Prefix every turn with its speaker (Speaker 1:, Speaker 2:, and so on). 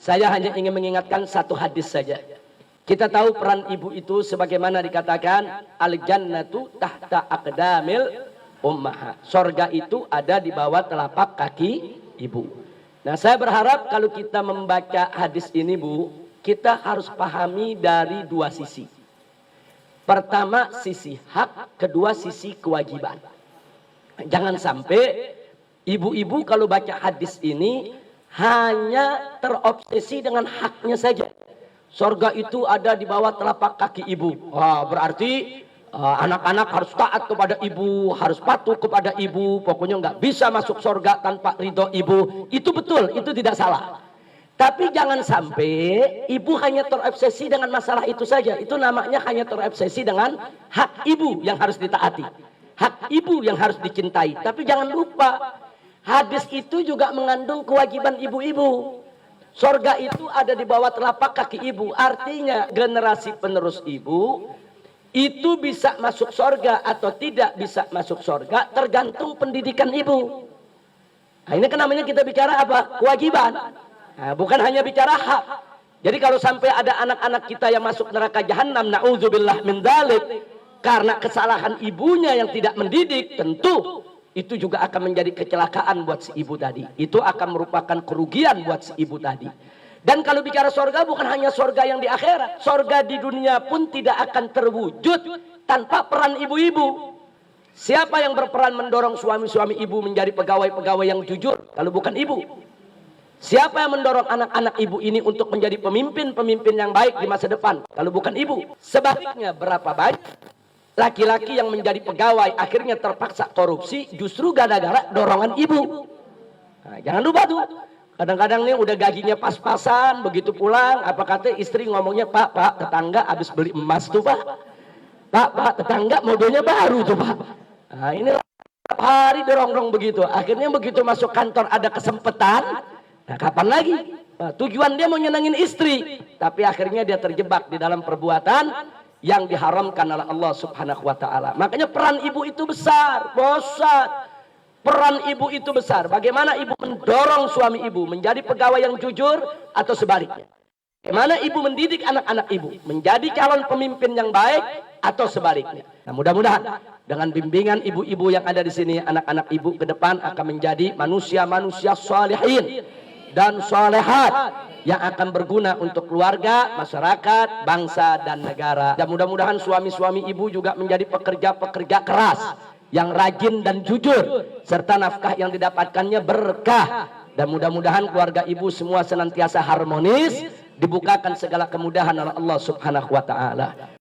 Speaker 1: Saya hanya ingin mengingatkan satu hadis saja. Kita tahu peran ibu itu sebagaimana dikatakan al-jannatu tahta aqdamil ummahat. Sorga itu ada di bawah telapak kaki ibu. Nah, saya berharap kalau kita membaca hadis ini, Bu, kita harus pahami dari dua sisi. Pertama sisi hak, kedua sisi kewajiban. Jangan sampai ibu-ibu kalau baca hadis ini hanya terobsesi dengan haknya saja. Sorga itu ada di bawah telapak kaki ibu. Wah, berarti anak-anak harus taat kepada ibu, harus patuh kepada ibu. Pokoknya nggak bisa masuk sorga tanpa ridho ibu. Itu betul, itu tidak salah. Tapi jangan sampai ibu hanya terobsesi dengan masalah itu saja. Itu namanya hanya terobsesi dengan hak ibu yang harus ditaati. Hak ibu yang harus dicintai. Tapi jangan lupa, hadis itu juga mengandung kewajiban ibu-ibu. Sorga itu ada di bawah telapak kaki ibu. Artinya generasi penerus ibu itu bisa masuk sorga atau tidak bisa masuk sorga tergantung pendidikan ibu. Nah, ini kan namanya kita bicara apa? Kewajiban. Nah, bukan hanya bicara hak. Jadi kalau sampai ada anak-anak kita yang masuk neraka jahanam, na'udzubillah min dzalik, karena kesalahan ibunya yang tidak mendidik, tentu itu juga akan menjadi kecelakaan buat si ibu tadi. Itu akan merupakan kerugian buat si ibu tadi. Dan kalau bicara sorga, bukan hanya sorga yang di akhirat. Sorga di dunia pun tidak akan terwujud tanpa peran ibu-ibu. Siapa yang berperan mendorong suami-suami ibu menjadi pegawai-pegawai yang jujur kalau bukan ibu? Siapa yang mendorong anak-anak ibu ini untuk menjadi pemimpin-pemimpin yang baik di masa depan kalau bukan ibu? Sebaliknya, berapa banyak laki-laki yang menjadi pegawai akhirnya terpaksa korupsi justru gara-gara dorongan ibu. Nah, jangan lupa tuh, kadang-kadang nih udah gajinya pas-pasan, begitu pulang apa kata istri ngomongnya, pak tetangga habis beli emas tuh pak tetangga modelnya baru tuh pak. Nah, ini tiap hari dorong-dorong begitu, akhirnya begitu masuk kantor ada kesempatan, nah kapan lagi? Nah, tujuan dia mau nyenangin istri, tapi akhirnya dia terjebak di dalam perbuatan yang diharamkan oleh Allah Subhanahu wa taala. Makanya peran ibu itu besar, bosat. Peran ibu itu besar. Bagaimana ibu mendorong suami ibu menjadi pegawai yang jujur atau sebaliknya? Bagaimana ibu mendidik anak-anak ibu menjadi calon pemimpin yang baik atau sebaliknya? Nah, mudah-mudahan dengan bimbingan ibu-ibu yang ada di sini, anak-anak ibu ke depan akan menjadi manusia-manusia sholihin dan sholehat yang akan berguna untuk keluarga, masyarakat, bangsa, dan negara. Dan mudah-mudahan suami-suami ibu juga menjadi pekerja-pekerja keras, yang rajin dan jujur, serta nafkah yang didapatkannya berkah. Dan mudah-mudahan keluarga ibu semua senantiasa harmonis, dibukakan segala kemudahan oleh Allah Subhanahu wa ta'ala.